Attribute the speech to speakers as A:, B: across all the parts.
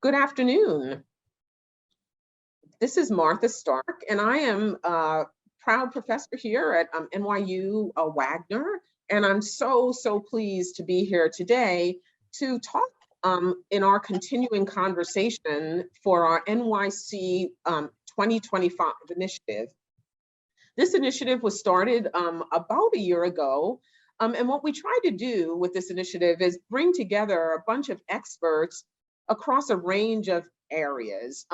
A: Good afternoon. This is Martha Stark, and I am a proud professor here at NYU Wagner, and I'm so pleased to be here today to talk in our continuing conversation for our NYC 2025 initiative. This initiative was started about a year ago, and what we try to do with this initiative is bring together a bunch of experts across a range of areas.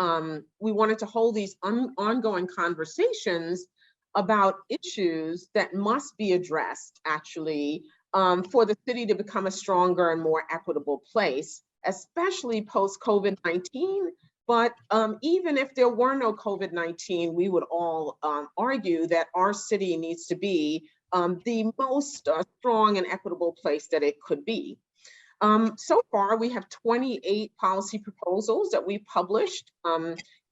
A: We wanted to hold these ongoing conversations about issues that must be addressed, actually, for the city to become a stronger and more equitable place, especially post-COVID-19. But even if there were no COVID-19, we would all argue that our city needs to be the most strong and equitable place that it could be. So far, we have 28 policy proposals that we published,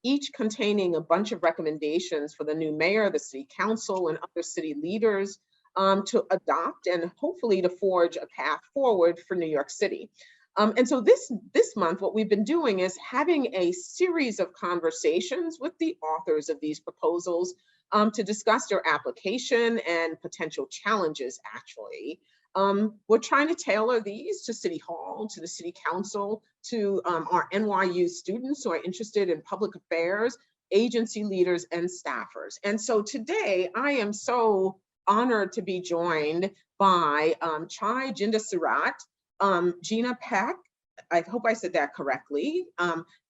A: each containing a bunch of recommendations for the new mayor, the city council, and other city leaders to adopt and hopefully to forge a path forward for New York City. And so this month, what we've been doing is having a series of conversations with the authors of these proposals to discuss their application and potential challenges, actually. We're trying to tailor these to City Hall, to the City Council, to our NYU students who are interested in public affairs, agency leaders, and staffers. And so today, I am so honored to be joined by Jindasurat, Jina Paik, I hope I said that correctly,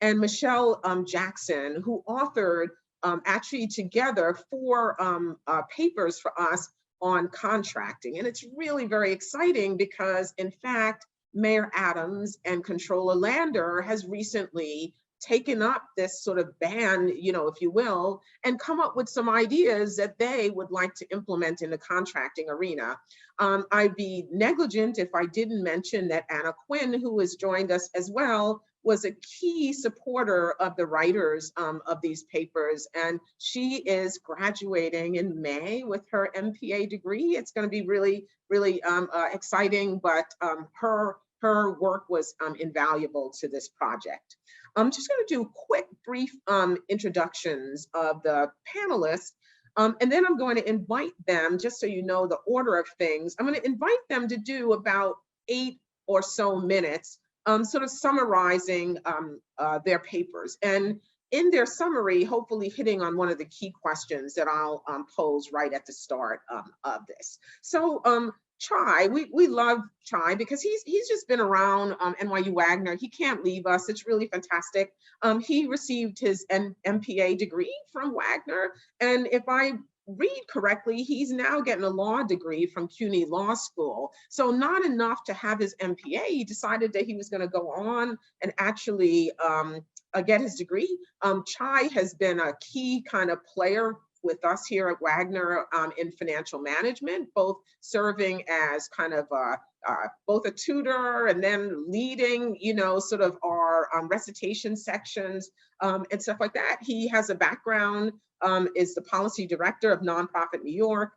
A: and Michelle Jackson, who authored actually together 4 papers for us on contracting. And it's really very exciting because, in fact, Mayor Adams and Controller Lander has recently taken up this sort of ban, if you will, and come up with some ideas that they would like to implement in the contracting arena. I'd be negligent if I didn't mention that Anna Quinn, who has joined us as well, was a key supporter of the writers of these papers. And she is graduating in May with her MPA degree. It's going to be really exciting, but her work was invaluable to this project. I'm just going to do quick, brief introductions of the panelists, and then I'm going to invite them, just so you know the order of things, I'm going to invite them to do about 8 or so minutes sort of summarizing their papers. And in their summary, hopefully hitting on one of the key questions that I'll pose right at the start of this. So Chai, we love Chai because he's just been around NYU Wagner. He can't leave us. It's really fantastic. He received his MPA degree from Wagner. And if I read correctly, he's now getting a law degree from CUNY Law School. So not enough to have his MPA, he decided that he was going to go on and actually get his degree. Chai has been a key kind of player with us here at Wagner in financial management, both serving as kind of both a tutor and then leading, sort of our recitation sections and stuff like that. He has a background, is the policy director of Nonprofit New York,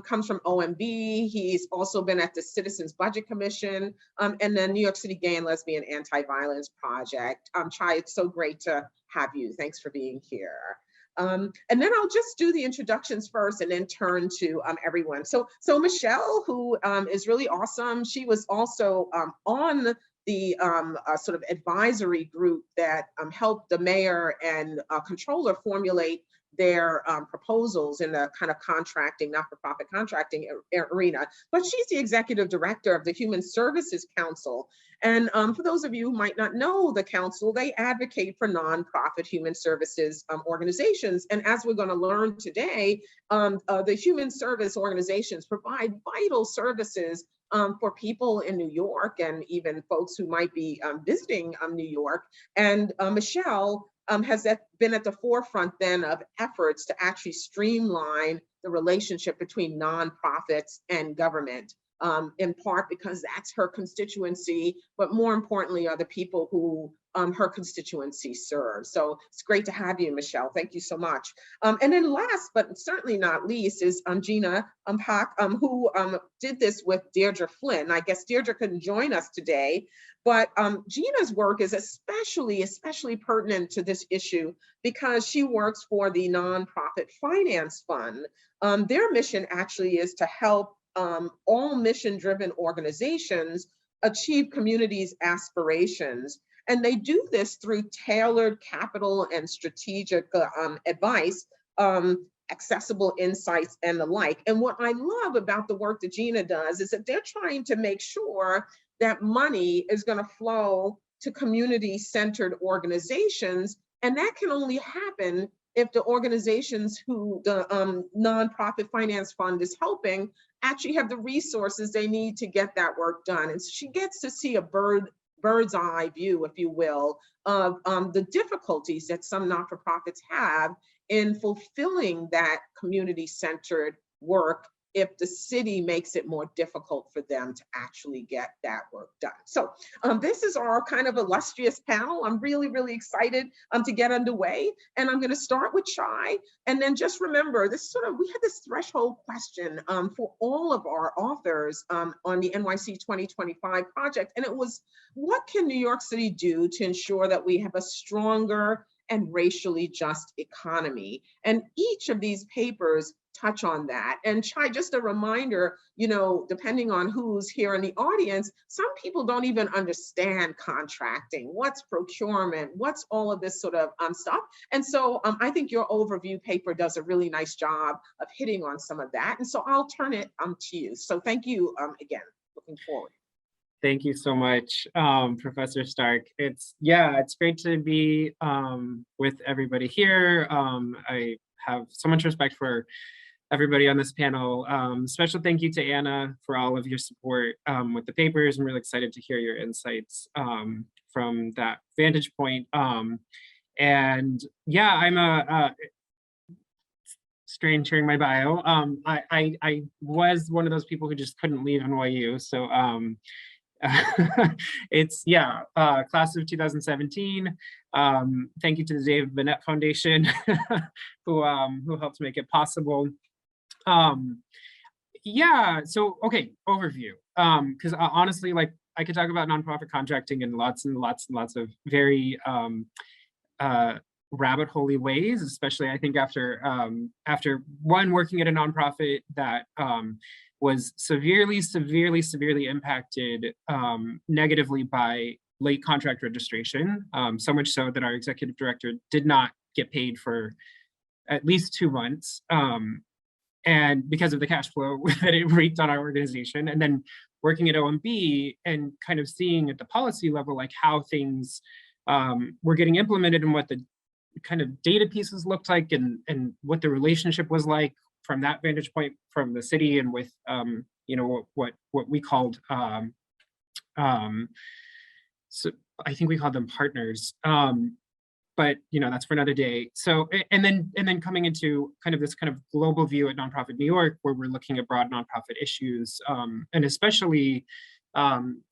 A: comes from OMB. He's also been at the Citizens Budget Commission and then New York City Gay and Lesbian Anti-Violence Project. Chai, it's so great to have you. Thanks for being here. And then I'll just do the introductions first and then turn to everyone. So Michelle, who is really awesome, she was also on the sort of advisory group that helped the mayor and controller formulate their proposals in the kind of contracting, not-for-profit contracting arena. But she's the executive director of the Human Services Council. And for those of you who might not know the council, they advocate for nonprofit human services organizations. And as we're going to learn today, the human service organizations provide vital services for people in New York and even folks who might be visiting New York. And Michelle has been at the forefront then of efforts to actually streamline the relationship between nonprofits and government, in part because that's her constituency, but more importantly are the people who her constituency serves. So it's great to have you, Michelle. Thank you so much. And then last, but certainly not least, is Jina Paik, who did this with Deirdre Flynn. I guess Deirdre couldn't join us today, but Gina's work is especially pertinent to this issue because she works for the Nonprofit Finance Fund. Their mission actually is to help all mission-driven organizations achieve communities' aspirations. And they do this through tailored capital and strategic advice, accessible insights, and the like. And what I love about the work that Jina does is that they're trying to make sure that money is going to flow to community-centered organizations. And that can only happen if the organizations who the Nonprofit Finance Fund is helping actually have the resources they need to get that work done. And so she gets to see a bird's eye view, if you will, of the difficulties that some not-for-profits have in fulfilling that community-centered work if the city makes it more difficult for them to actually get that work done. So this is our kind of illustrious panel. I'm really excited to get underway. And I'm gonna start with Shai. And then just remember, we had this threshold question for all of our authors on the NYC 2025 project. And it was, what can New York City do to ensure that we have a stronger and racially just economy? And each of these papers touch on that. And Shai, just a reminder, depending on who's here in the audience, some people don't even understand contracting, what's procurement, what's all of this sort of stuff. And so I think your overview paper does a really nice job of hitting on some of that. And so I'll turn it to you. So thank you again, looking forward.
B: Thank you so much, Professor Stark. It's great to be with everybody here. I have so much respect for everybody on this panel. Special thank you to Anna for all of your support with the papers. I'm really excited to hear your insights from that vantage point. And yeah, I'm a strange sharing my bio. I was one of those people who just couldn't leave NYU. So it's class of 2017. Thank you to the David Bennett Foundation who helped make it possible. So okay, overview. Because honestly, like, I could talk about nonprofit contracting in lots of very rabbit hole ways, especially I think after one, working at a nonprofit that was severely impacted negatively by late contract registration, so much so that our executive director did not get paid for at least 2 months. And because of the cash flow that it wreaked on our organization, and then working at OMB and kind of seeing at the policy level, like how things were getting implemented and what the kind of data pieces looked like and what the relationship was like from that vantage point from the city and with, what we called, so I think we called them partners. But that's for another day. So and then coming into kind of this kind of global view at Nonprofit New York, where we're looking at broad nonprofit issues, and especially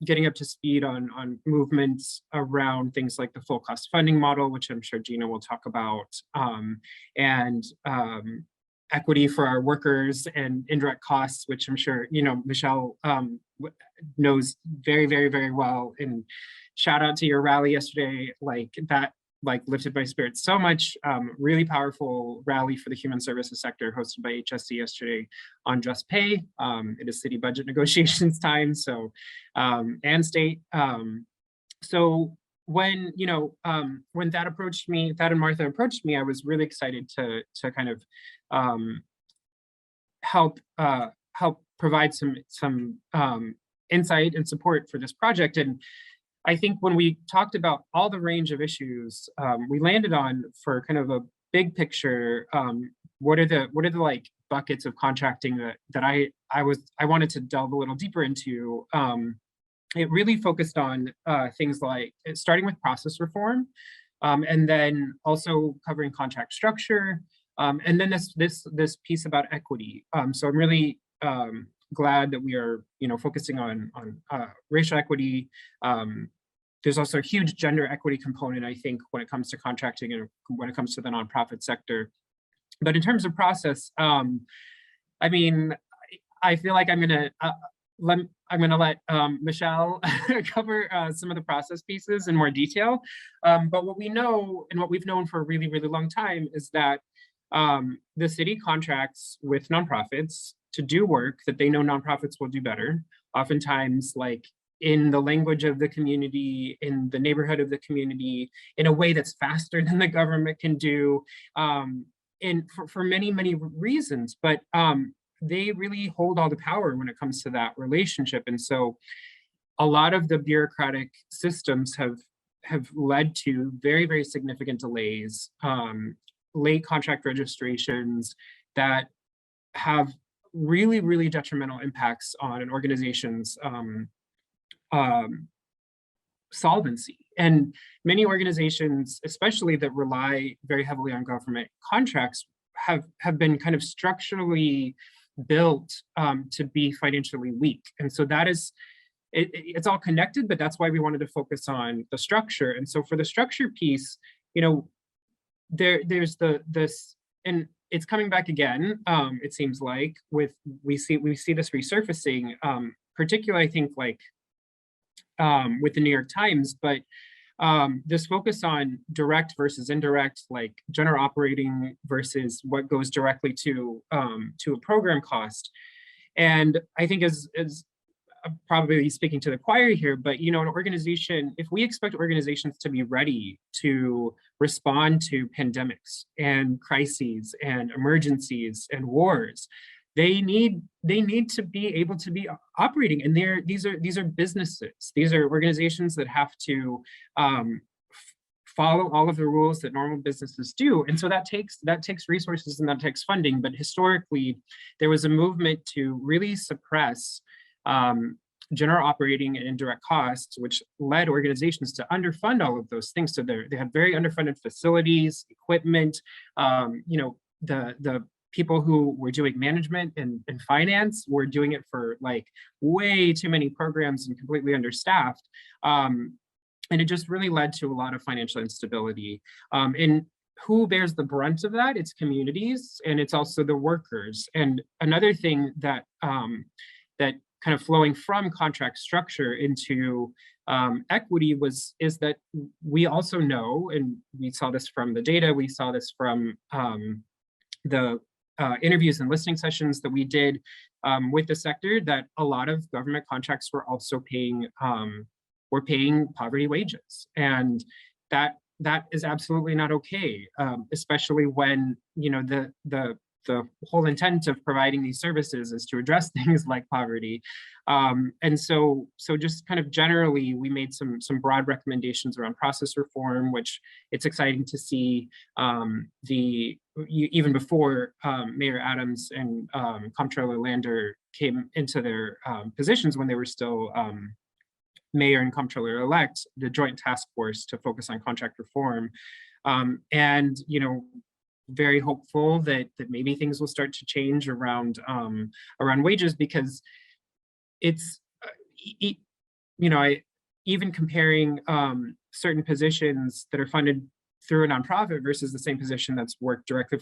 B: getting up to speed on movements around things like the full cost funding model, which I'm sure Jina will talk about, and equity for our workers and indirect costs, which I'm sure Michelle knows very well. And shout out to your rally yesterday, like lifted my spirits so much. Really powerful rally for the human services sector hosted by HSC yesterday on just pay. It is city budget negotiations time, so and state. So when Thad and Martha approached me, I was really excited to kind of help provide some insight and support for this project. And I think when we talked about all the range of issues, we landed on, for kind of a big picture, what are the like buckets of contracting that I wanted to delve a little deeper into. It really focused on things like starting with process reform, and then also covering contract structure, and then this piece about equity. So I'm really glad that we are focusing on racial equity, there's also a huge gender equity component, I think, when it comes to contracting and when it comes to the nonprofit sector. But in terms of process, I mean, I feel like I'm gonna let Michelle cover some of the process pieces in more detail. But what we know and what we've known for a really, really long time is that the city contracts with nonprofits to do work that they know nonprofits will do better. Oftentimes, like in the language of the community, in the neighborhood of the community, in a way that's faster than the government can do, and for many, many reasons. But they really hold all the power when it comes to that relationship. And so a lot of the bureaucratic systems have led to very, very significant delays, late contract registrations that have really, really detrimental impacts on an organization's solvency. And many organizations, especially that rely very heavily on government contracts, have been kind of structurally built to be financially weak. And so that is, it's all connected, but that's why we wanted to focus on the structure. And so for the structure piece, you know, there's this, and it's coming back again, it seems like, with we see this resurfacing, particularly, I think, like with the New York Times, but this focus on direct versus indirect, like general operating versus what goes directly to a program cost. And I think as probably speaking to the choir here, but you know, an organization, if we expect organizations to be ready to respond to pandemics and crises and emergencies and wars, they need to be able to be operating. And these are businesses. These are organizations that have to follow all of the rules that normal businesses do. And so that takes resources and that takes funding. But historically, there was a movement to really suppress general operating and indirect costs, which led organizations to underfund all of those things. So they had very underfunded facilities, equipment, you know, the people who were doing management and finance were doing it for like way too many programs and completely understaffed. And it just really led to a lot of financial instability. And who bears the brunt of that? It's communities, and it's also the workers. And another thing that that kind of flowing from contract structure into equity is that we also know, and we saw this from the data, we saw this from the interviews and listening sessions that we did with the sector, that a lot of government contracts were also paying poverty wages, and that is absolutely not okay, especially when, you know, the whole intent of providing these services is to address things like poverty. And so just kind of generally, we made some broad recommendations around process reform, which it's exciting to see even before Mayor Adams and Comptroller Lander came into their positions, when they were still mayor and comptroller-elect, the joint task force to focus on contract reform. And, you know, very hopeful that maybe things will start to change around wages, because it's, you know, even comparing certain positions that are funded through a nonprofit versus the same position that's worked directly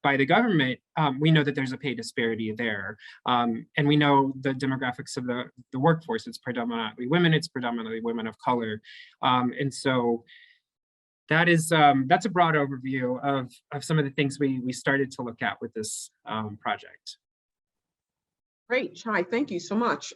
B: by the government, we know that there's a pay disparity there. And we know the demographics of the workforce. It's predominantly women, it's predominantly women of color. And so that's a broad overview of some of the things we started to look at with this project.
A: Great, Chai, thank you so much.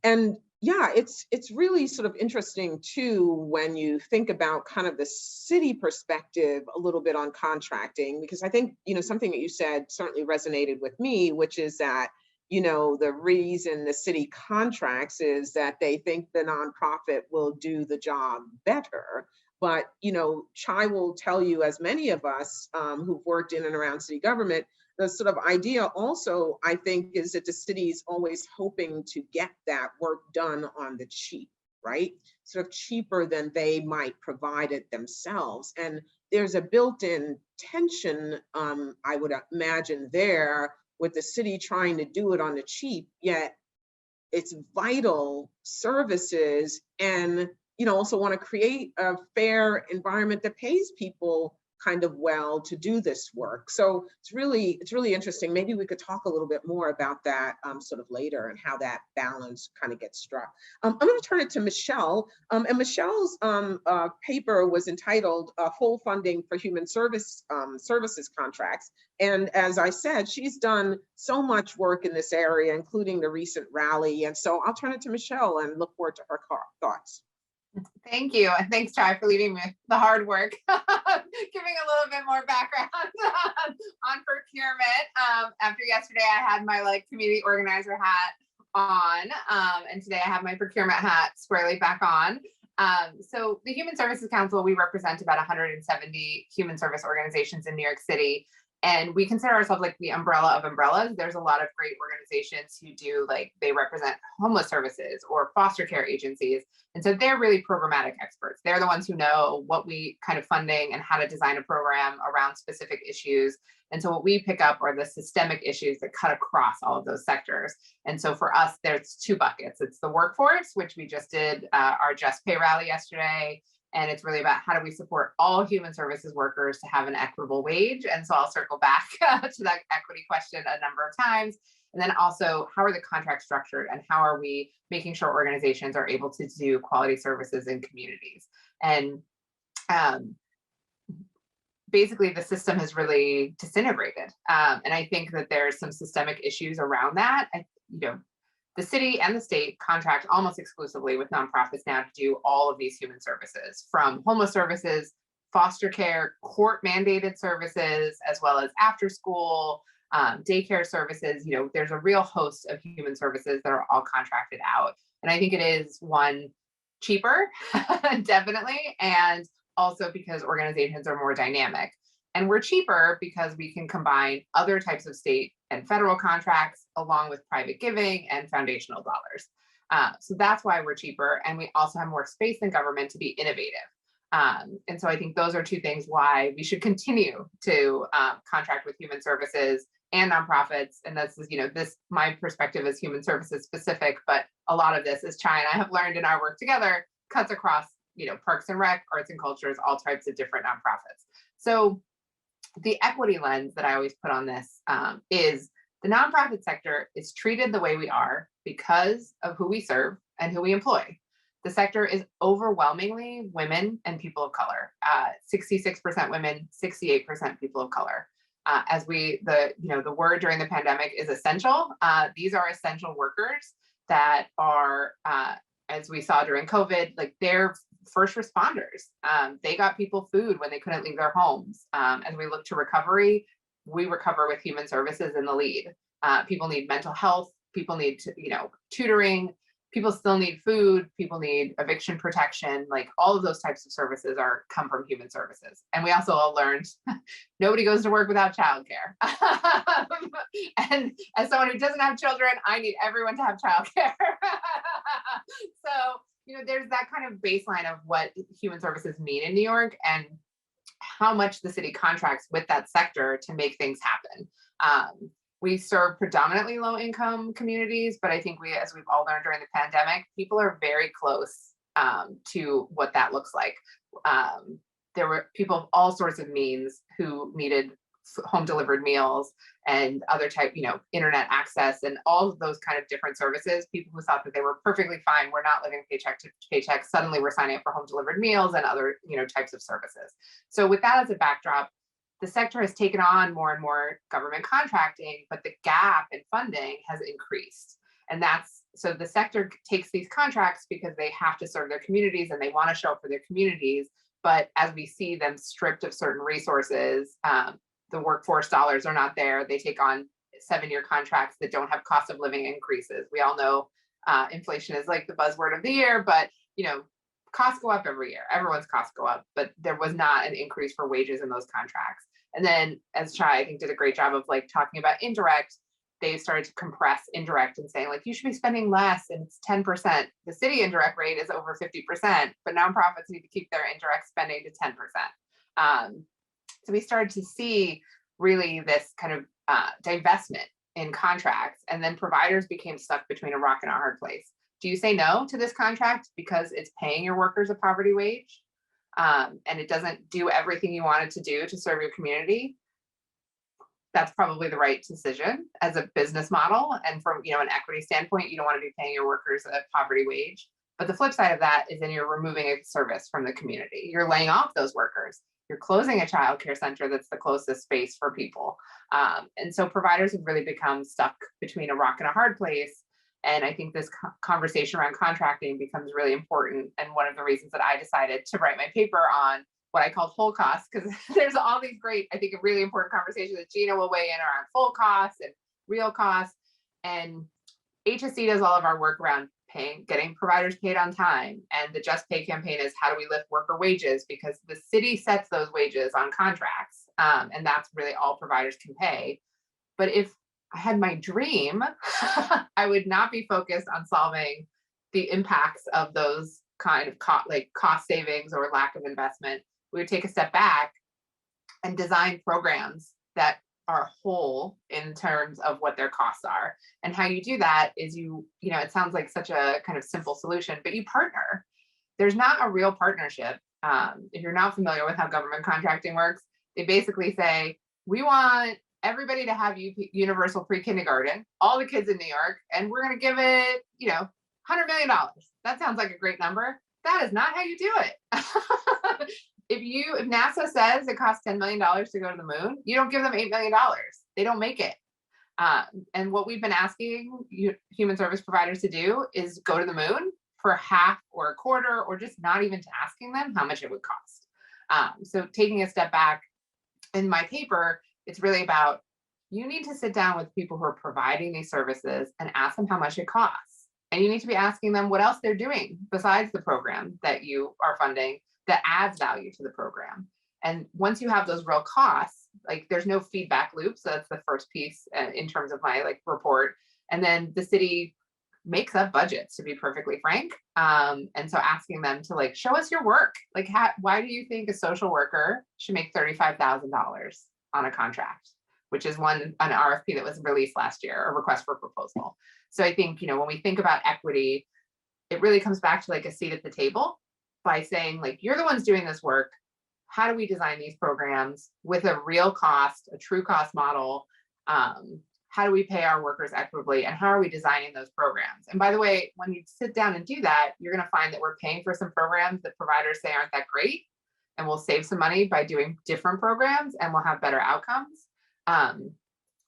A: And yeah, it's really sort of interesting too, when you think about kind of the city perspective a little bit on contracting, because I think, you know, something that you said certainly resonated with me, which is that, you know, the reason the city contracts is that they think the nonprofit will do the job better. But, you know, Chai will tell you, as many of us who've worked in and around city government, the sort of idea also, I think, is that the city is always hoping to get that work done on the cheap, right? Sort of cheaper than they might provide it themselves. And there's a built-in tension, I would imagine, there with the city trying to do it on the cheap, yet it's vital services, and also want to create a fair environment that pays people kind of well to do this work. So it's really interesting. Maybe we could talk a little bit more about that sort of later, and how that balance kind of gets struck. I'm going to turn it to Michelle, and Michelle's paper was entitled "Full Funding for Human Services Contracts." And as I said, she's done so much work in this area, including the recent rally. And so I'll turn it to Michelle and look forward to her thoughts.
C: Thank you. And thanks, Chai, for leaving me with the hard work, giving a little bit more background on procurement. After yesterday, I had my community organizer hat on, and today I have my procurement hat squarely back on. So the Human Services Council, we represent about 170 human service organizations in New York City. And we consider ourselves like the umbrella of umbrellas. There's a lot of great organizations who do, they represent homeless services or foster care agencies. And so they're really programmatic experts. They're the ones who know what kind of funding and how to design a program around specific issues. And so what we pick up are the systemic issues that cut across all of those sectors. And so for us, there's two buckets. It's the workforce, which we just did our Just Pay rally yesterday. And it's really about how do we support all human services workers to have an equitable wage. And so I'll circle back to that equity question a number of times. And then also, how are the contracts structured, and how are we making sure organizations are able to do quality services in communities? And basically, the system has really disintegrated. And I think that there's some systemic issues around that. The city and the state contract almost exclusively with nonprofits now to do all of these human services, from homeless services, foster care, court mandated services, as well as after school, daycare services. There's a real host of human services that are all contracted out. And I think it is, one, cheaper, definitely, and also because organizations are more dynamic. And we're cheaper because we can combine other types of state and federal contracts along with private giving and foundational dollars. So that's why we're cheaper. And we also have more space in government to be innovative. And so I think those are two things why we should continue to contract with human services and nonprofits. And this is, my perspective is human services specific, but a lot of this, as Chai and I have learned in our work together, cuts across, Parks and Rec, arts and cultures, all types of different nonprofits. So the equity lens that I always put on this is the nonprofit sector is treated the way we are because of who we serve and who we employ. The sector is overwhelmingly women and people of color, 66% women, 68% people of color. The word during the pandemic is essential. These are essential workers that are, as we saw during COVID, they're first responders. They got people food when they couldn't leave their homes. As we look to recovery, we recover with human services in the lead. People need mental health. People need tutoring. People still need food. People need eviction protection. All of those types of services come from human services. And we also all learned nobody goes to work without childcare. And as someone who doesn't have children, I need everyone to have childcare. So there's that kind of baseline of what human services mean in New York and how much the city contracts with that sector to make things happen. We serve predominantly low-income communities, but I think as we've all learned during the pandemic, people are very close to what that looks like. There were people of all sorts of means who needed home delivered meals and other type, internet access and all of those kind of different services. People who thought that they were perfectly fine, we're not living paycheck to paycheck, suddenly we're signing up for home delivered meals and other, types of services. So with that as a backdrop, the sector has taken on more and more government contracting, but the gap in funding has increased. And so the sector takes these contracts because they have to serve their communities and they want to show up for their communities. But as we see them stripped of certain resources, the workforce dollars are not there. They take on 7-year contracts that don't have cost of living increases. We all know inflation is the buzzword of the year, but costs go up every year. Everyone's costs go up, but there was not an increase for wages in those contracts. And then, as Chai, I think, did a great job of talking about indirect, they started to compress indirect and saying you should be spending less, and it's 10%. The city indirect rate is over 50%, but nonprofits need to keep their indirect spending to 10%. So we started to see really this kind of divestment in contracts, and then providers became stuck between a rock and a hard place. Do you say no to this contract because it's paying your workers a poverty wage? And it doesn't do everything you want it to do to serve your community? That's probably the right decision as a business model. And from, an equity standpoint, you don't want to be paying your workers a poverty wage. But the flip side of that is then you're removing a service from the community. You're laying off those workers. You're closing a childcare center that's the closest space for people. And so providers have really become stuck between a rock and a hard place. And I think this conversation around contracting becomes really important. And one of the reasons that I decided to write my paper on what I call full costs, because there's all these great, I think, a really important conversation that Jina will weigh in around full costs and real costs. And HSC does all of our work around getting providers paid on time. And the Just Pay campaign is how do we lift worker wages, because the city sets those wages on contracts. And that's really all providers can pay. But if I had my dream, I would not be focused on solving the impacts of those kind of cost savings or lack of investment. We would take a step back and design programs that are whole in terms of what their costs are. And how you do that is it sounds like such a kind of simple solution, but you partner. There's not a real partnership. If you're not familiar with how government contracting works, they basically say, we want everybody to have universal pre-kindergarten, all the kids in New York, and we're going to give it, $100 million. That sounds like a great number. That is not how you do it. If NASA says it costs $10 million to go to the moon, you don't give them $8 million. They don't make it. And what we've been asking human service providers to do is go to the moon for half or a quarter, or just not even to asking them how much it would cost. So taking a step back, in my paper, it's really about, you need to sit down with people who are providing these services and ask them how much it costs. And you need to be asking them what else they're doing besides the program that you are funding that adds value to the program. And once you have those real costs, there's no feedback loop. So that's the first piece in terms of my report. And then the city makes up budgets, to be perfectly frank. And so asking them to show us your work. Why do you think a social worker should make $35,000 on a contract, which is an RFP that was released last year, a request for proposal. So I think, when we think about equity, it really comes back to a seat at the table by saying, you're the ones doing this work. How do we design these programs with a real cost, a true cost model? How do we pay our workers equitably, and how are we designing those programs? And by the way, when you sit down and do that, you're going to find that we're paying for some programs that providers say aren't that great, and we'll save some money by doing different programs, and we'll have better outcomes.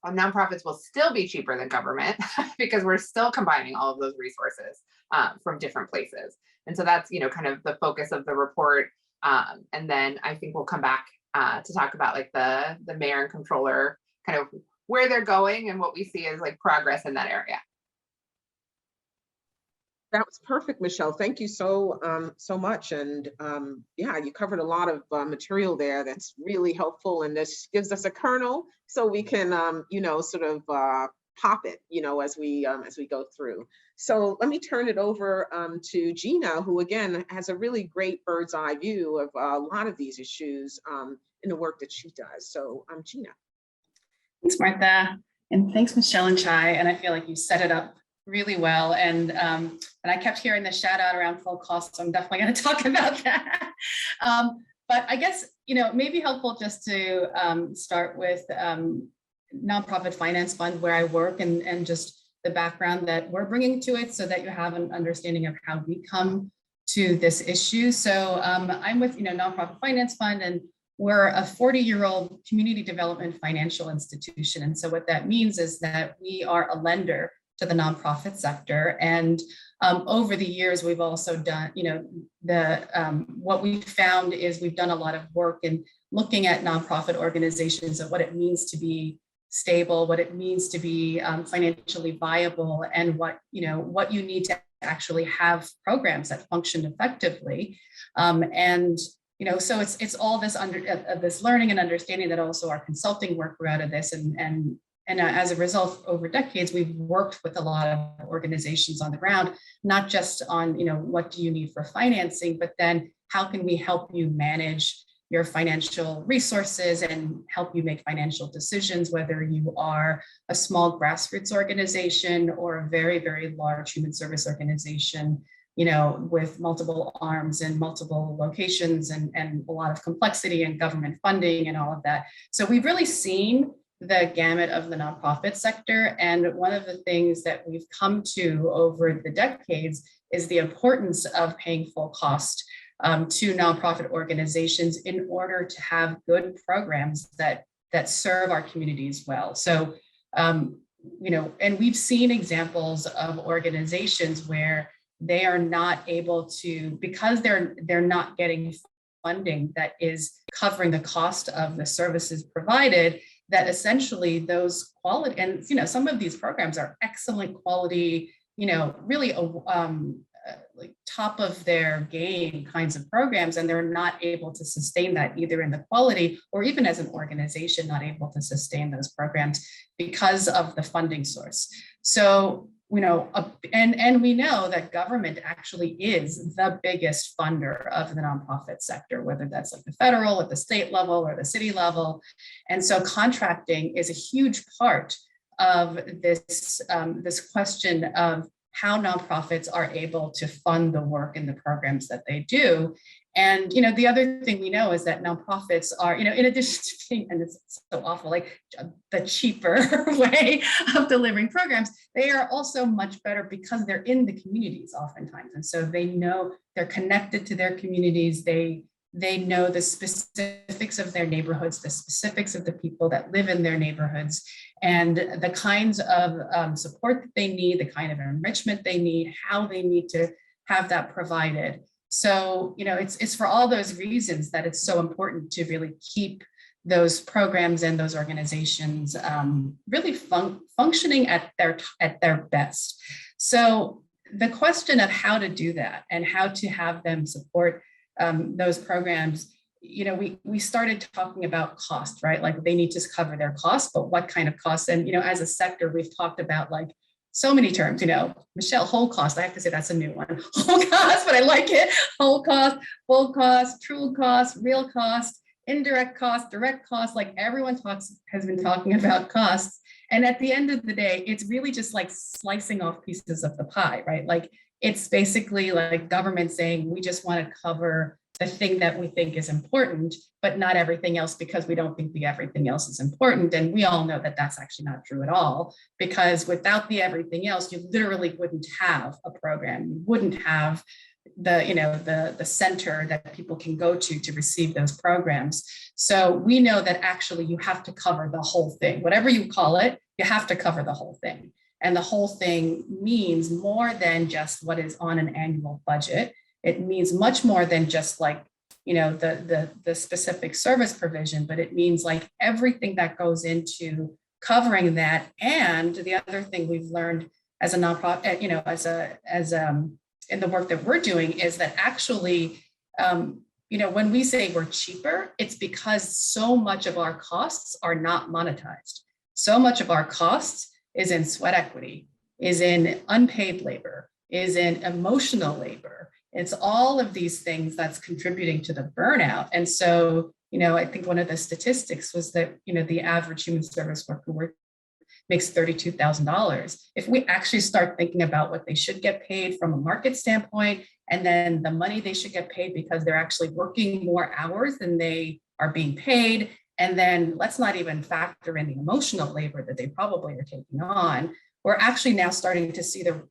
C: Nonprofits will still be cheaper than government because we're still combining all of those resources from different places. And so that's, kind of the focus of the report. And then I think we'll come back to talk about the mayor and controller, kind of where they're going and what we see as progress in that area.
A: That was perfect, Michelle. Thank you so much. And yeah, you covered a lot of material there that's really helpful, and this gives us a kernel so we can sort of pop it as we go through. So let me turn it over to Jina, who again has a really great bird's eye view of a lot of these issues in the work that she does. So Jina.
D: Thanks, Martha, and thanks, Michelle and Chai. And I feel like you set it up really well. And I kept hearing the shout out around full cost, so I'm definitely going to talk about that. But I guess, it may be helpful just to start with Nonprofit Finance Fund, where I work, and just the background that we're bringing to it so that you have an understanding of how we come to this issue. So I'm with, Nonprofit Finance Fund, and we're a 40-year-old community development financial institution. And so what that means is that we are a lender to the nonprofit sector. And over the years, we've also done, what we found is we've done a lot of work in looking at nonprofit organizations and what it means to be stable, what it means to be financially viable, and what you need to actually have programs that function effectively. So it's all this this learning and understanding that also our consulting work grew out of this, and as a result, over decades, we've worked with a lot of organizations on the ground, not just on, what do you need for financing, but then how can we help you manage your financial resources and help you make financial decisions, whether you are a small grassroots organization or a very, very large human service organization, you know, with multiple arms and multiple locations and a lot of complexity and government funding and all of that. So we've really seen the gamut of the nonprofit sector. And one of the things that we've come to over the decades is the importance of paying full cost to nonprofit organizations in order to have good programs that serve our communities well. So, you know, and we've seen examples of organizations where they are not able to, because they're not getting funding that is covering the cost of the services provided, that essentially those quality, and you know, some of these programs are excellent quality, you know, really like top of their game kinds of programs, and they're not able to sustain that either in the quality or even as an organization not able to sustain those programs because of the funding source. So, you know, and we know that government actually is the biggest funder of the nonprofit sector, whether that's like the federal, at the state level, or the city level. And so contracting is a huge part of this, this question of how nonprofits are able to fund the work and the programs that they do. And, you know, the other thing we know is that nonprofits are, you know, in addition to being, and it's so awful, like the cheaper way of delivering programs, they are also much better because they're in the communities oftentimes. And so they know they're connected to their communities. They know the specifics of their neighborhoods, the specifics of the people that live in their neighborhoods, and the kinds of support that they need, the kind of enrichment they need, how they need to have that provided. So, you know, it's for all those reasons that it's so important to really keep those programs and those organizations really functioning at their best. So the question of how to do that and how to have them support those programs, you know, we started talking about cost, right? Like they need to cover their costs, but what kind of costs? And, you know, as a sector, we've talked about like so many terms, you know, Michelle, whole cost. I have to say that's a new one. Whole cost, but I like it. Whole cost, full cost, true cost, real cost, indirect cost, direct cost. Like everyone has been talking about costs. And at the end of the day, it's really just like slicing off pieces of the pie, right? Like it's basically like government saying, we just want to cover the thing that we think is important, but not everything else because we don't think the everything else is important. And we all know that that's actually not true at all, because without the everything else, you literally wouldn't have a program. You wouldn't have the, you know, the center that people can go to receive those programs. So we know that actually you have to cover the whole thing, whatever you call it, you have to cover the whole thing. And the whole thing means more than just what is on an annual budget. It means much more than just like, you know, the specific service provision, but it means like everything that goes into covering that. And the other thing we've learned as a nonprofit, you know, as in the work that we're doing is that actually, you know, when we say we're cheaper, it's because so much of our costs are not monetized. So much of our costs is in sweat equity, is in unpaid labor, is in emotional labor. It's all of these things that's contributing to the burnout. And so, you know, I think one of the statistics was that, you know, the average human service worker makes $32,000. If we actually start thinking about what they should get paid from a market standpoint, and then the money they should get paid because they're actually working more hours than they are being paid, and then let's not even factor in the emotional labor that they probably are taking on, we're actually now starting to see the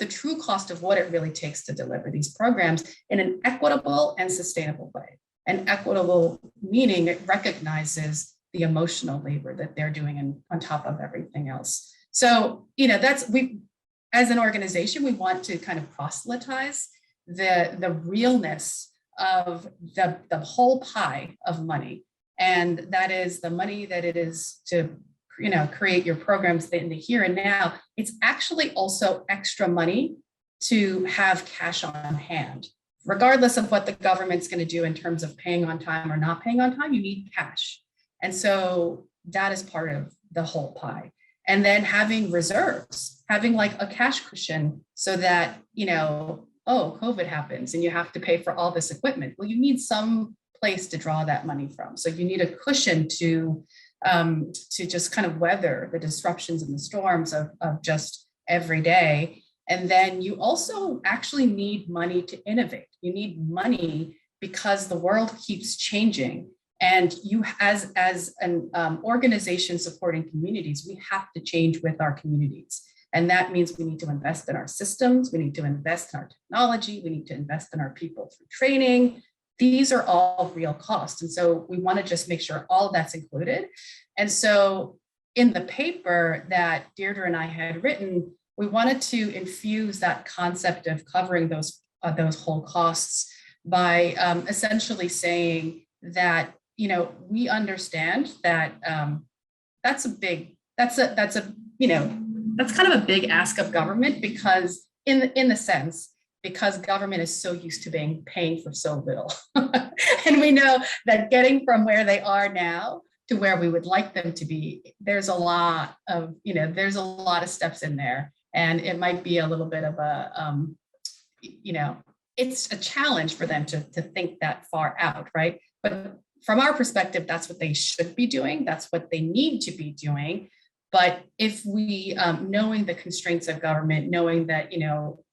D: true cost of what it really takes to deliver these programs in an equitable and sustainable way. And equitable meaning it recognizes the emotional labor that they're doing on top of everything else. So, you know, as an organization, we want to kind of proselytize the realness of the whole pie of money. And that is the money that it is to, you know, create your programs in the here and now. It's actually also extra money to have cash on hand. Regardless of what the government's going to do in terms of paying on time or not paying on time, you need cash. And so that is part of the whole pie. And then having reserves, having like a cash cushion so that, you know, oh, COVID happens and you have to pay for all this equipment. Well, you need some place to draw that money from. So you need a cushion to just kind of weather the disruptions and the storms of just every day. And then you also actually need money to innovate. You need money because the world keeps changing. And you, as an organization supporting communities, we have to change with our communities. And that means we need to invest in our systems, we need to invest in our technology, we need to invest in our people through training. These are all real costs. And so we want to just make sure all of that's included. And so in the paper that Deirdre and I had written, we wanted to infuse that concept of covering those whole costs by essentially saying that, you know, we understand that that's kind of a big ask of government, because in the sense, because government is so used to paying for so little. And we know that getting from where they are now to where we would like them to be, there's a lot of steps in there. And it might be a little bit of a, it's a challenge for them to think that far out, right? But from our perspective, that's what they should be doing. That's what they need to be doing. But if we, knowing the constraints of government, knowing that, you know,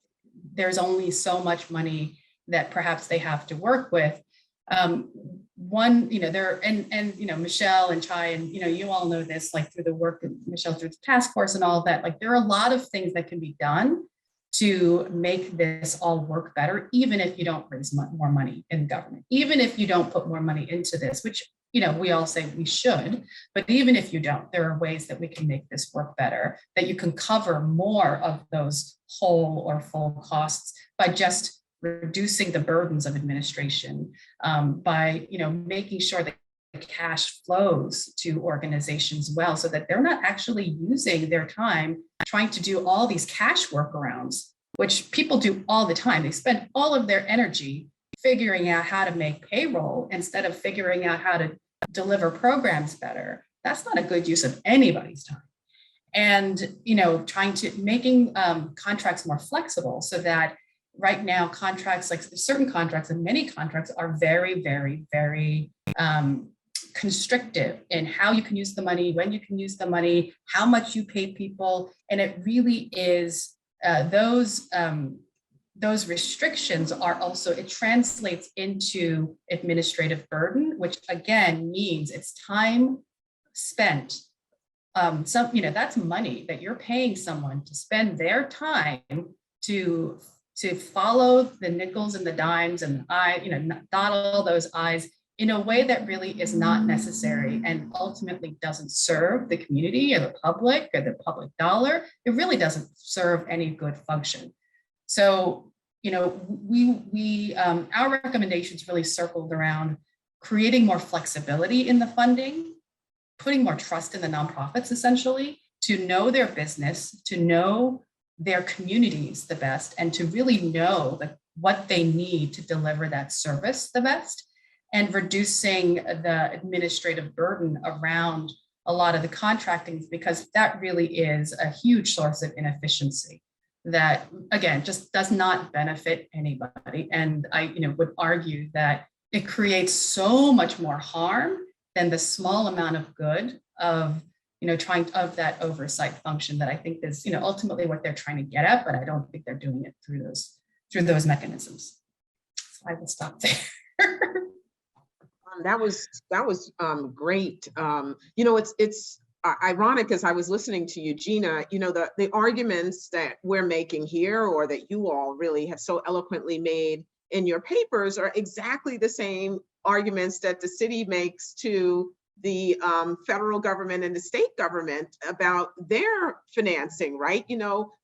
D: there's only so much money that perhaps they have to work with, Michelle and Chai, and, you know, you all know this, like through the work of Michelle through the task force and all of that, like there are a lot of things that can be done to make this all work better, even if you don't raise more money in government, even if you don't put more money into this, which, you know, we all say we should, but even if you don't, there are ways that we can make this work better, that you can cover more of those whole or full costs by just reducing the burdens of administration, by, you know, making sure that the cash flows to organizations well, so that they're not actually using their time trying to do all these cash workarounds, which people do all the time. They spend all of their energy figuring out how to make payroll instead of figuring out how to deliver programs better. That's not a good use of anybody's time. And, you know, making contracts more flexible, so that right now contracts, like certain contracts and many contracts, are very, very, very constrictive in how you can use the money, when you can use the money, how much you pay people. And it really is those restrictions are also, it translates into administrative burden, which again means it's time spent. That's money that you're paying someone to spend their time to follow the nickels and the dimes and dot all those I's in a way that really is not necessary and ultimately doesn't serve the community or the public dollar. It really doesn't serve any good function. So, you know, our recommendations really circled around creating more flexibility in the funding, putting more trust in the nonprofits, essentially, to know their business, to know their communities the best, and to really know what they need to deliver that service the best, and reducing the administrative burden around a lot of the contracting, because that really is a huge source of inefficiency that, again, just does not benefit anybody. And I, would argue that it creates so much more harm than the small amount of good of, of that oversight function that I think is, ultimately what they're trying to get at, but I don't think they're doing it through those mechanisms. So I will stop there.
A: That was great. It's ironic, as I was listening to you, Jina, the arguments that we're making here, or that you all really have so eloquently made in your papers, are exactly the same arguments that the city makes to the federal government and the state government about their financing, right?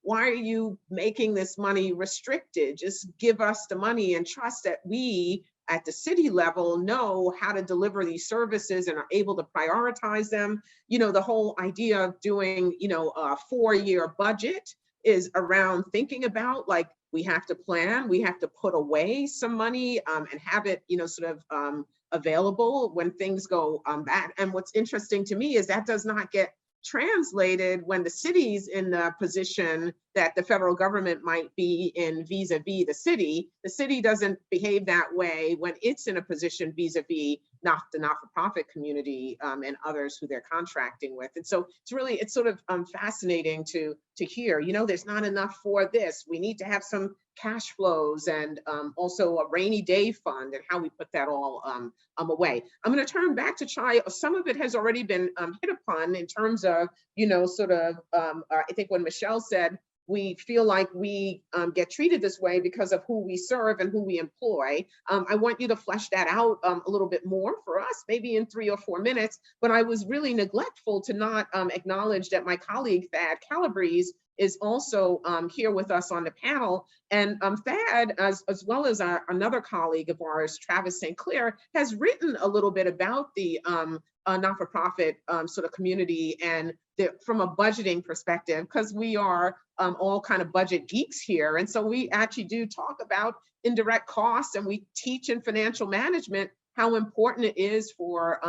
A: Why are you making this money restricted? Just give us the money and trust that we at the city level know how to deliver these services and are able to prioritize them. The whole idea of doing, a 4-year budget is around thinking about, like, we have to plan, we have to put away some money and have it, available when things go bad. And what's interesting to me is that does not get translated when the city's in the position that the federal government might be in vis-a-vis the city doesn't behave that way when it's in a position vis-a-vis not the not-for-profit community and others who they're contracting with. And so it's sort of fascinating to hear, you know, there's not enough for this. We need to have some cash flows and also a rainy day fund and how we put that all away. I'm going to turn back to Chai. Some of it has already been hit upon in terms of, you know, sort of, I think when Michelle said, we feel like we get treated this way because of who we serve and who we employ. I want you to flesh that out a little bit more for us, maybe in 3 or 4 minutes, but I was really neglectful to not acknowledge that my colleague Thad Calabrese is also here with us on the panel. And Thad, as well as another colleague of ours, Travis St. Clair, has written a little bit about the not-for-profit sort of community and from a budgeting perspective, because we are all kind of budget geeks here. And so we actually do talk about indirect costs, and we teach in financial management how important it is for,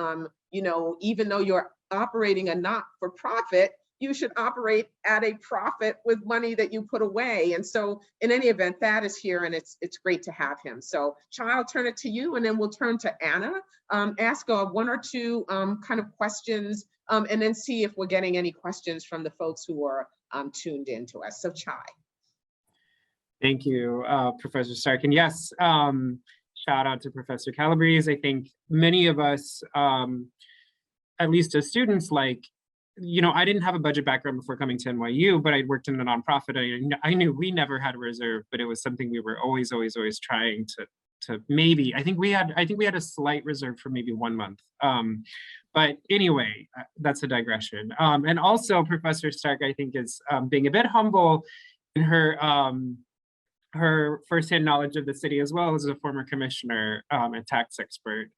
A: you know, even though you're operating a not-for-profit, you should operate at a profit with money that you put away. And so in any event, Thad is here, and it's great to have him. So Chai, I'll turn it to you, and then we'll turn to Anna, ask 1 or 2 kind of questions, and then see if we're getting any questions from the folks who are tuned in to us. So Chai.
B: Thank you, Professor Stark. And yes, shout out to Professor Calabrese. I think many of us, at least as students, like, you know, I didn't have a budget background before coming to NYU, but I'd worked in a nonprofit. I knew we never had a reserve, but it was something we were always trying to maybe, I think we had a slight reserve for maybe 1 month. But anyway, that's a digression. And also Professor Stark, I think, is being a bit humble in her firsthand knowledge of the city, as well as a former commissioner and tax expert.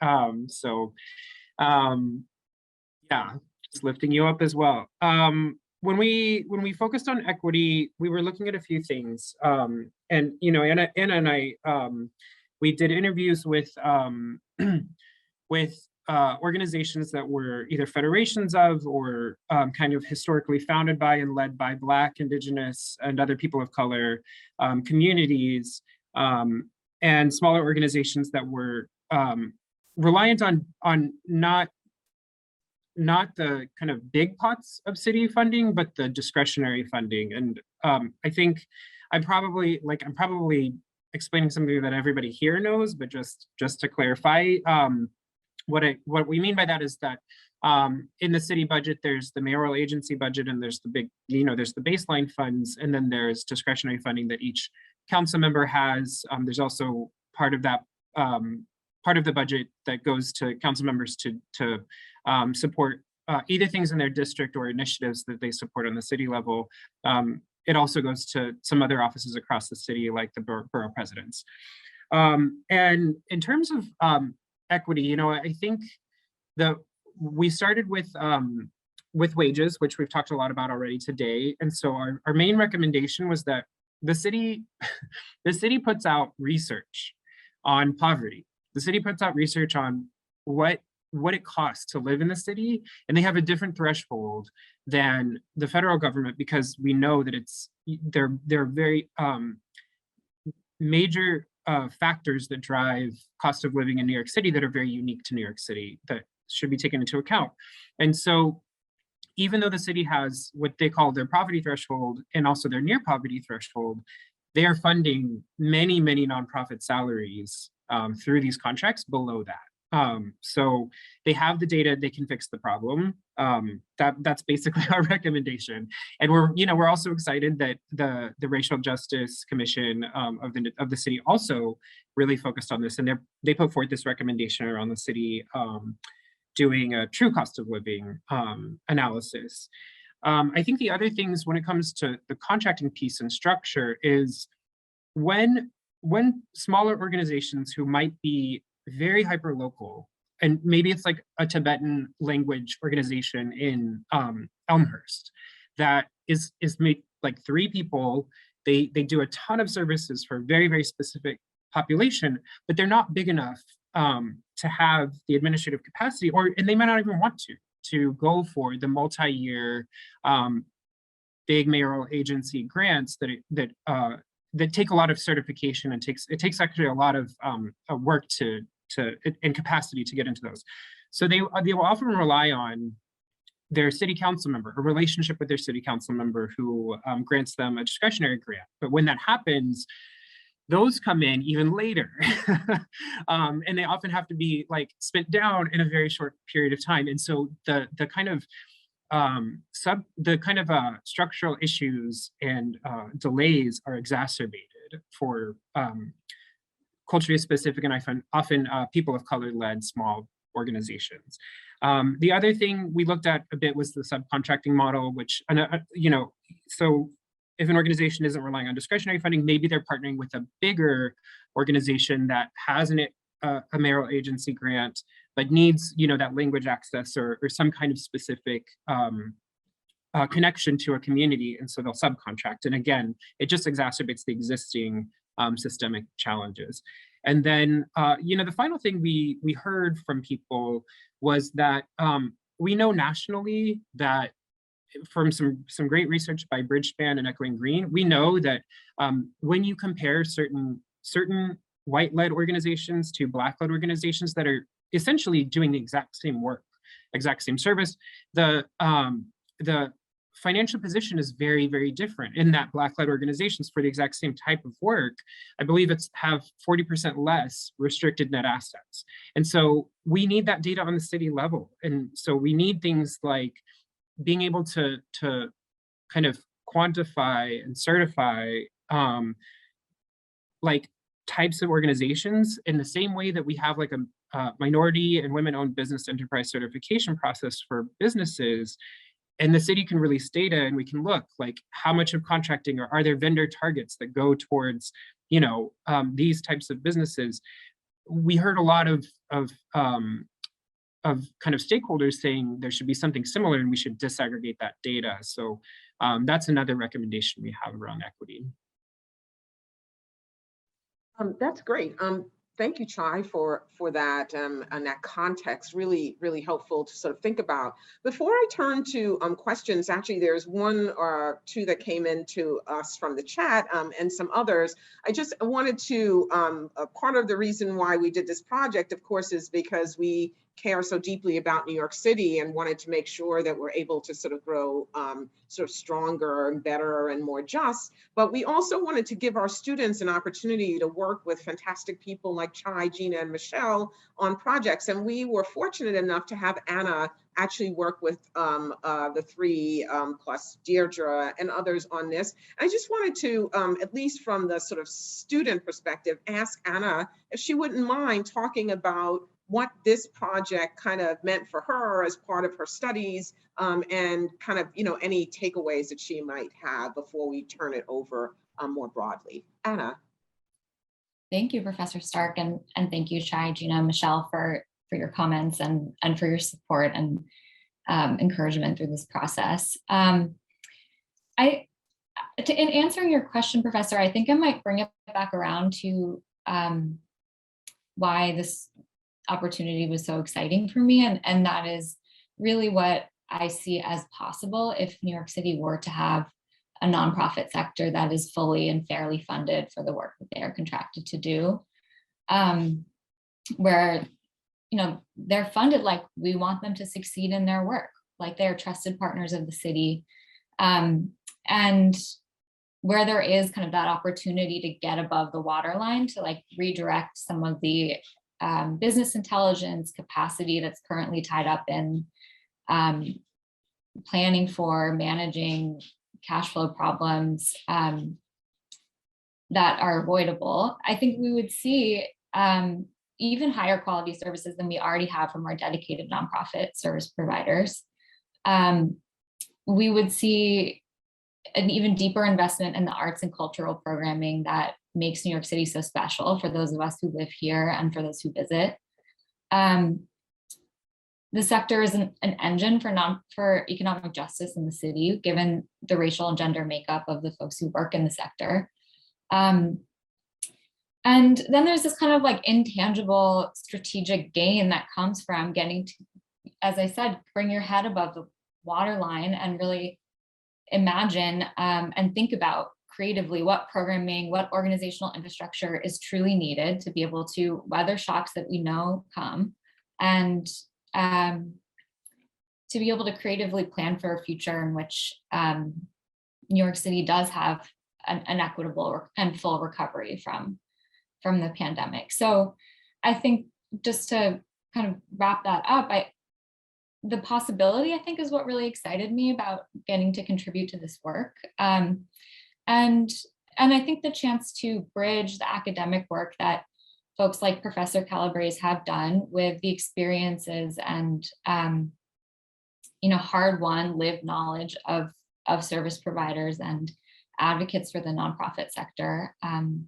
B: Yeah. Just lifting you up as well. When we focused on equity, we were looking at a few things. And you know, Anna and I, we did interviews with organizations that were either federations of or kind of historically founded by and led by Black, Indigenous, and other people of color communities, and smaller organizations that were reliant on not the kind of big pots of city funding, but the discretionary funding. And I think I'm probably explaining something that everybody here knows, but just to clarify, what we mean by that is that in the city budget, there's the mayoral agency budget, and there's the big, you know, there's the baseline funds, and then there's discretionary funding that each council member has. There's also part of that part of the budget that goes to council members to support either things in their district or initiatives that they support on the city level. It also goes to some other offices across the city, like the borough presidents. And in terms of equity, you know, I think we started with wages, which we've talked a lot about already today. And so our main recommendation was that the city puts out research on poverty. The city puts out research on what it costs to live in the city, and they have a different threshold than the federal government, because we know that there are very major factors that drive cost of living in New York City that are very unique to New York City that should be taken into account. And so even though the city has what they call their poverty threshold and also their near poverty threshold, they are funding many nonprofit salaries through these contracts below that. So they have the data, they can fix the problem. That's basically our recommendation. And we're also excited that the Racial Justice Commission of the city also really focused on this, and they put forth this recommendation around the city doing a true cost of living analysis. I think the other things when it comes to the contracting piece and structure is when smaller organizations who might be very hyper local, and maybe it's like a Tibetan language organization in Elmhurst that is made like 3 people, they do a ton of services for a very specific population, but they're not big enough to have the administrative capacity, and they might not even want to. to go for the multi-year big mayoral agency grants that take a lot of certification and it takes actually a lot of work and capacity to get into those. So they will often rely on their city council member, a relationship with their city council member who grants them a discretionary grant. But when that happens, those come in even later. And they often have to be like spent down in a very short period of time. And so the kind of structural issues and delays are exacerbated for culturally specific and often people of color led small organizations. The other thing we looked at a bit was the subcontracting model, which, so if an organization isn't relying on discretionary funding, maybe they're partnering with a bigger organization that has a mayoral agency grant, but needs, that language access or some kind of specific connection to a community. And so they'll subcontract. And again, it just exacerbates the existing systemic challenges. And then, the final thing we heard from people was that we know nationally that from some great research by Bridgespan and Echoing Green, we know that when you compare certain white-led organizations to Black-led organizations that are essentially doing the exact same work, exact same service, the financial position is very, very different in that Black-led organizations for the exact same type of work. I believe have 40% less restricted net assets. And so we need that data on the city level. And so we need things like being able to kind of quantify and certify like types of organizations in the same way that we have like a minority and women-owned business enterprise certification process for businesses. And the city can release data and we can look like how much of contracting or are there vendor targets that go towards, these types of businesses. We heard a lot of kind of stakeholders saying there should be something similar and we should disaggregate that data. So that's another recommendation we have around equity.
A: That's great. Thank you, Chai, for that and that context. Really, really helpful to sort of think about. Before I turn to questions, actually, there's one or two that came in to us from the chat and some others. I just wanted to, part of the reason why we did this project, of course, is because we care so deeply about New York City and wanted to make sure that we're able to sort of grow sort of stronger and better and more just. But we also wanted to give our students an opportunity to work with fantastic people like Chai, Jina, and Michelle on projects. And we were fortunate enough to have Anna actually work with the three plus Deirdre and others on this. I just wanted to, at least from the sort of student perspective, ask Anna if she wouldn't mind talking about what this project kind of meant for her as part of her studies and kind of, any takeaways that she might have before we turn it over more broadly. Anna.
E: Thank you, Professor Stark, and thank you, Chai, Jina, and Michelle for your comments and for your support and encouragement through this process. In answering your question, Professor, I think I might bring it back around to why this opportunity was so exciting for me, and that is really what I see as possible if New York City were to have a nonprofit sector that is fully and fairly funded for the work that they are contracted to do, where they're funded like we want them to succeed in their work, like they are trusted partners of the city, and where there is kind of that opportunity to get above the waterline to like redirect some of the business intelligence capacity that's currently tied up in planning for managing cash flow problems that are avoidable. I think we would see even higher quality services than we already have from our dedicated nonprofit service providers. We would see an even deeper investment in the arts and cultural programming that makes New York City so special for those of us who live here and for those who visit. The sector is an engine for economic justice in the city, given the racial and gender makeup of the folks who work in the sector. And then there's this kind of like intangible strategic gain that comes from getting to as I said, bring your head above the waterline and really imagine and think about creatively what programming, what organizational infrastructure is truly needed to be able to weather shocks that we know come, and to be able to creatively plan for a future in which New York City does have an equitable and full recovery from the pandemic. So I think, just to kind of wrap that up, the possibility, I think, is what really excited me about getting to contribute to this work. And I think the chance to bridge the academic work that folks like Professor Calabrese have done with the experiences and hard-won lived knowledge of service providers and advocates for the nonprofit sector, and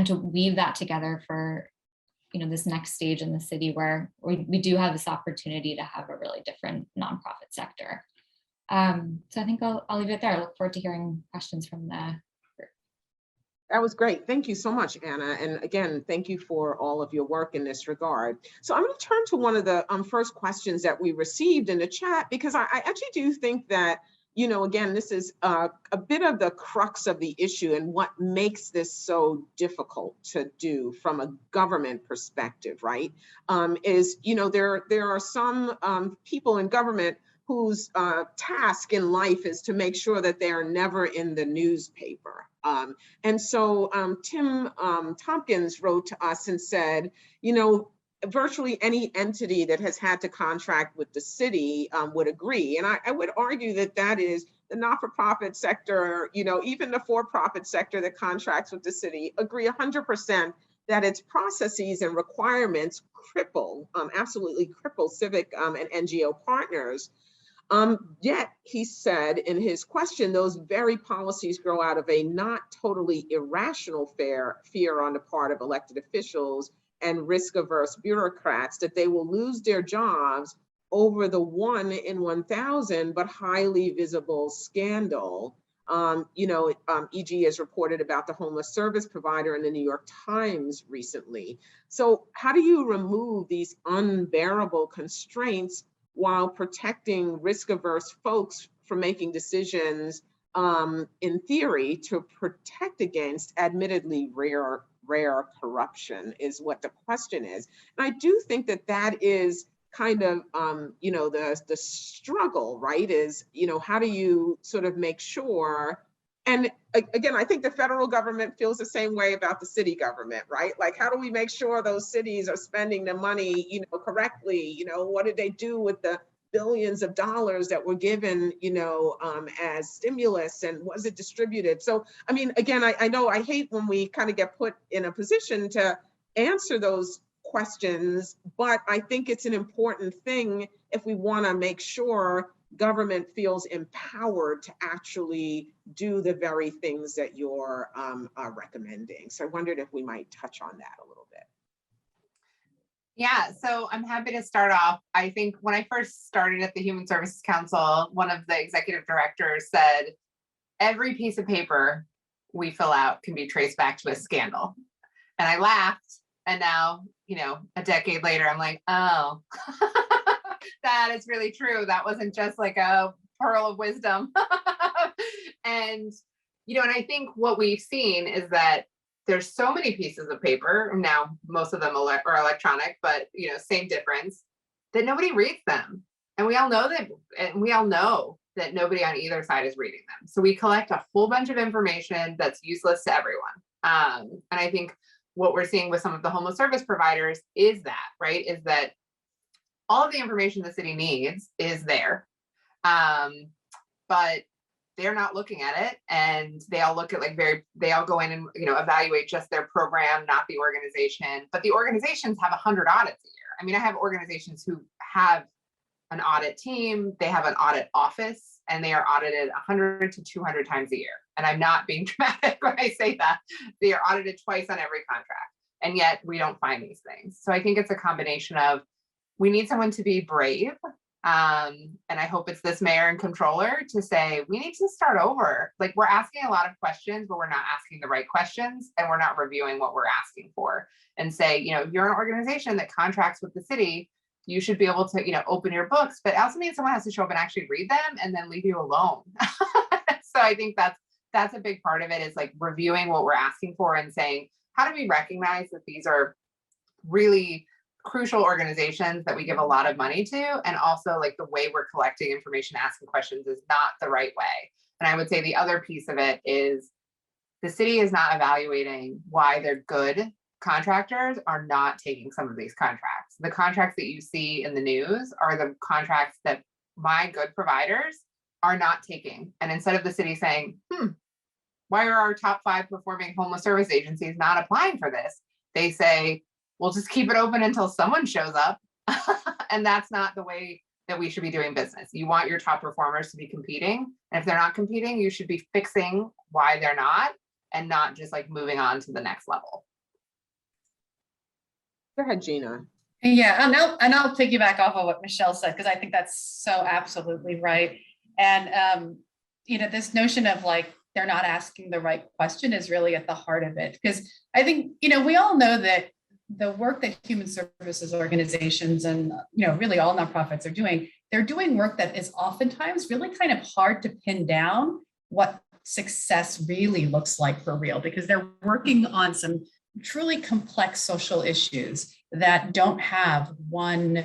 E: to weave that together for this next stage in the city where we do have this opportunity to have a really different nonprofit sector. So I think I'll leave it there. I look forward to hearing questions from the group.
A: That was great. Thank you so much, Anna. And again, thank you for all of your work in this regard. So I'm going to turn to one of the first questions that we received in the chat, because I actually do think that, again, this is a bit of the crux of the issue and what makes this so difficult to do from a government perspective, right? There are some people in government whose task in life is to make sure that they are never in the newspaper. And so Tim Tompkins wrote to us and said, virtually any entity that has had to contract with the city would agree. And I would argue that that is the not-for-profit sector, even the for-profit sector that contracts with the city agree 100% that its processes and requirements absolutely cripple civic and NGO partners. Yet, he said in his question, those very policies grow out of a not totally irrational fear on the part of elected officials and risk-averse bureaucrats that they will lose their jobs over the 1 in 1,000 but highly visible scandal. E.g. has reported about the homeless service provider in the New York Times recently. So how do you remove these unbearable constraints while protecting risk-averse folks from making decisions in theory to protect against admittedly rare corruption, is what the question is. And I do think that that is kind of, the struggle, right? Is, how do you sort of make sure, and again, I think the federal government feels the same way about the city government, right? Like, how do we make sure those cities are spending the money, correctly? What did they do with the billions of dollars that were given, as stimulus, and was it distributed? So, I mean, again, I know I hate when we kind of get put in a position to answer those questions, but I think it's an important thing if we want to make sure government feels empowered to actually do the very things that you're recommending. So I wondered if we might touch on that a little bit.
C: Yeah, so I'm happy to start off. I think when I first started at the Human Services Council, one of the executive directors said, every piece of paper we fill out can be traced back to a scandal. And I laughed. And now, a decade later, I'm like, oh, that is really true. That wasn't just like a pearl of wisdom. And I think what we've seen is that there's so many pieces of paper, now most of them are electronic, but same difference, that nobody reads them. And we all know that nobody on either side is reading them. So we collect a whole bunch of information that's useless to everyone. And I think what we're seeing with some of the homeless service providers is that, right? Is that all of the information the city needs is there. But they're not looking at it, and they all look at they all go in and evaluate just their program, not the organization. But the organizations have 100 audits a year. I mean, I have organizations who have an audit team, they have an audit office, and they are audited 100 to 200 times a year. And I'm not being dramatic when I say that. They are audited twice on every contract, and yet we don't find these things. So I think it's a combination of, we need someone to be brave. And I hope it's this mayor and controller to say, we need to start over. Like, we're asking a lot of questions, but we're not asking the right questions, and we're not reviewing what we're asking for. And say, you're an organization that contracts with the city, you should be able to, you know, open your books, but it also means someone has to show up and actually read them and then leave you alone. So I think that's a big part of it, is like reviewing what we're asking for and saying, how do we recognize that these are really crucial organizations that we give a lot of money to, and also like the way we're collecting information, asking questions is not the right way. And I would say the other piece of it is the city is not evaluating why their good contractors are not taking some of these contracts. The contracts that you see in the news are the contracts that my good providers are not taking. And instead of the city saying, why are our top 5 performing homeless service agencies not applying for this? They say, we'll just keep it open until someone shows up. And that's not the way that we should be doing business. You want your top performers to be competing. And if they're not competing, you should be fixing why they're not, and not just like moving on to the next level.
A: Go ahead, Jina.
D: Yeah, and I'll piggyback off of what Michelle said, because I think that's so absolutely right. And you know, this notion of like they're not asking the right question is really at the heart of it. Because I think, you know, we all know that the work that human services organizations and, you know, really all nonprofits are doing, they're doing work that is oftentimes really kind of hard to pin down what success really looks like for real, because they're working on some truly complex social issues that don't have one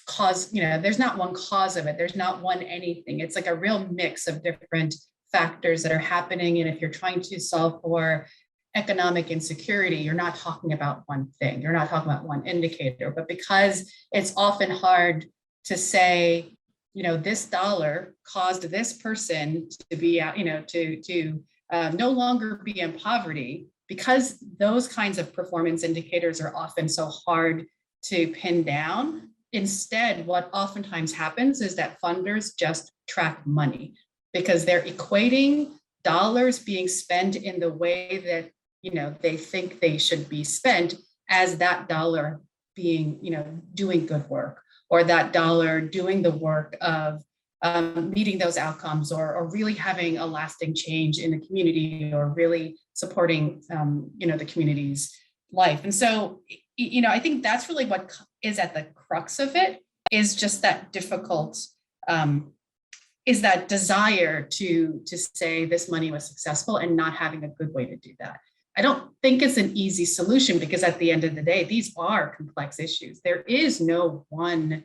D: cause, you know, there's not one cause of it. There's not one anything. It's like a real mix of different factors that are happening. And if you're trying to solve for economic insecurity, you're not talking about one thing. You're not talking about one indicator. But because it's often hard to say, you know, this dollar caused this person to be, you know, to no longer be in poverty, because those kinds of performance indicators are often so hard to pin down. Instead, what oftentimes happens is that funders just track money, because they're equating dollars being spent in the way that, you know, they think they should be spent as that dollar being, you know, doing good work, or that dollar doing the work of meeting those outcomes, or really having a lasting change in the community, or really supporting, you know, the community's life. And so, you know, I think that's really what is at the crux of it, is just that difficult, is that desire to say this money was successful and not having a good way to do that. I don't think it's an easy solution, because at the end of the day, these are complex issues. There is no one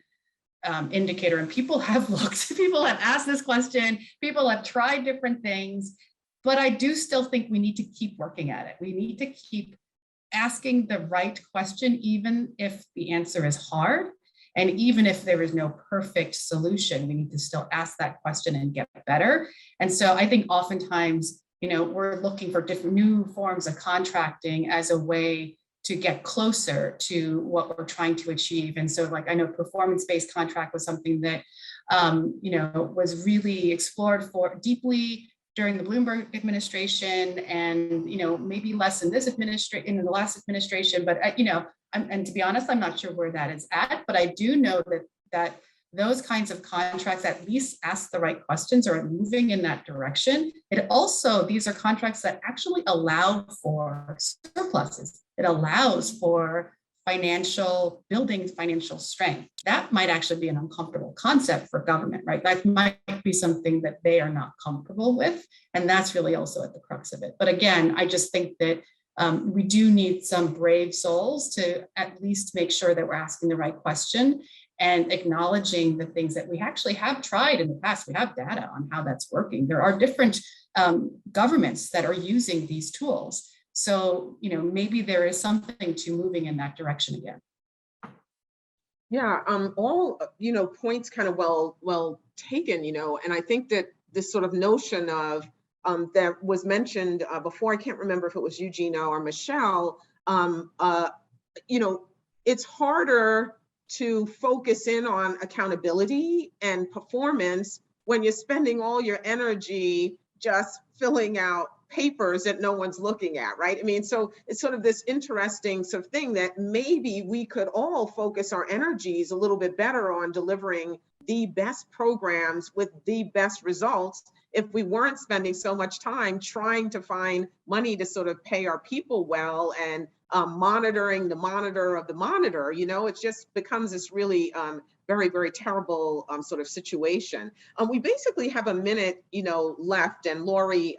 D: indicator, and people have looked, people have asked this question, people have tried different things, but I do still think we need to keep working at it. We need to keep asking the right question, even if the answer is hard. And even if there is no perfect solution, we need to still ask that question and get better. And so I think oftentimes, you know, we're looking for different new forms of contracting as a way to get closer to what we're trying to achieve. And so, like, I know performance-based contract was something that, you know, was really explored for deeply during the Bloomberg administration, and, you know, maybe less in this administration, in the last administration, but, you know, and to be honest, I'm not sure where that is at, but I do know that those kinds of contracts at least ask the right questions or are moving in that direction. It also, these are contracts that actually allow for surpluses. It allows for building financial strength. That might actually be an uncomfortable concept for government, right? That might be something that they are not comfortable with. And that's really also at the crux of it. But again, I just think that we do need some brave souls to at least make sure that we're asking the right question and acknowledging the things that we actually have tried in the past. We have data on how that's working. There are different governments that are using these tools. So, you know, maybe there is something to moving in that direction again.
A: Yeah, all, you know, points kind of well taken, you know, and I think that this sort of notion of that was mentioned before, I can't remember if it was you, Jina, or Michelle, you know, it's harder to focus in on accountability and performance when you're spending all your energy just filling out papers that no one's looking at, right? I mean, so it's sort of this interesting sort of thing that maybe we could all focus our energies a little bit better on delivering the best programs with the best results if we weren't spending so much time trying to find money to sort of pay our people well and monitoring the monitor of the monitor. You know, it just becomes this really very, very terrible sort of situation. We basically have a minute, you know, left, and Lori,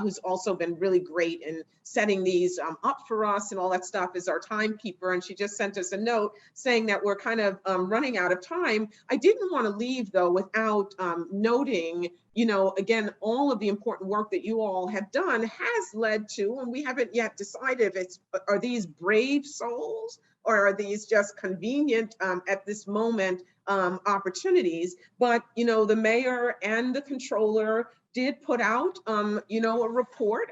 A: who's also been really great in setting these up for us and all that stuff, is our timekeeper, and she just sent us a note saying that we're kind of running out of time. I didn't want to leave though without noting, you know, again, all of the important work that you all have done has led to, and we haven't yet decided if it's, are these brave souls or are these just convenient at this moment opportunities? But, you know, the mayor and the controller did put out, you know, a report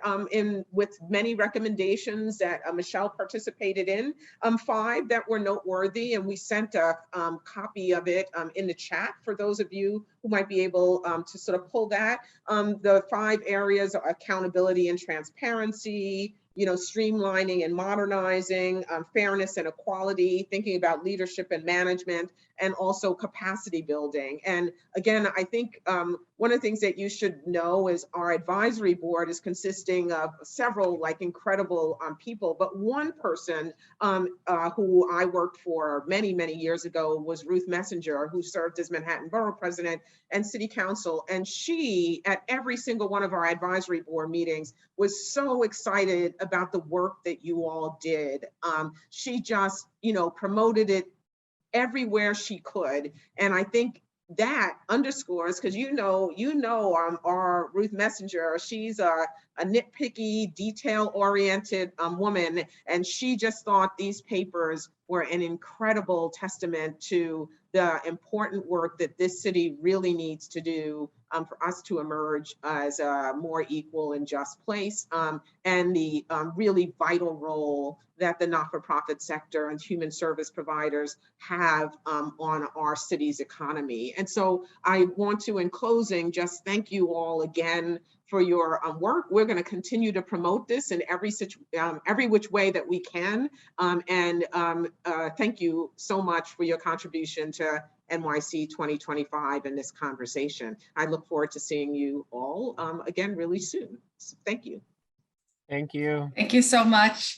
A: with many recommendations that Michelle participated in, 5 that were noteworthy, and we sent a copy of it in the chat for those of you who might be able to sort of pull that. The 5 areas are accountability and transparency, you know, streamlining and modernizing, fairness and equality, thinking about leadership and management, and also capacity building. And again, I think one of the things that you should know is our advisory board is consisting of several like incredible people, but one person who I worked for many, many years ago was Ruth Messenger, who served as Manhattan Borough President and City Council. And she, at every single one of our advisory board meetings, was so excited about the work that you all did. She just, you know, promoted it everywhere she could. And I think that underscores, because our Ruth Messenger, she's a nitpicky, detail-oriented woman, and she just thought these papers were an incredible testament to the important work that this city really needs to do for us to emerge as a more equal and just place, and the really vital role that the not-for-profit sector and human service providers have on our city's economy. And so I want to, in closing, just thank you all again for your work. We're going to continue to promote this in every which way that we can. Thank you so much for your contribution to NYC 2025 in this conversation. I look forward to seeing you all again really soon. So thank you.
B: Thank you.
D: Thank you so much.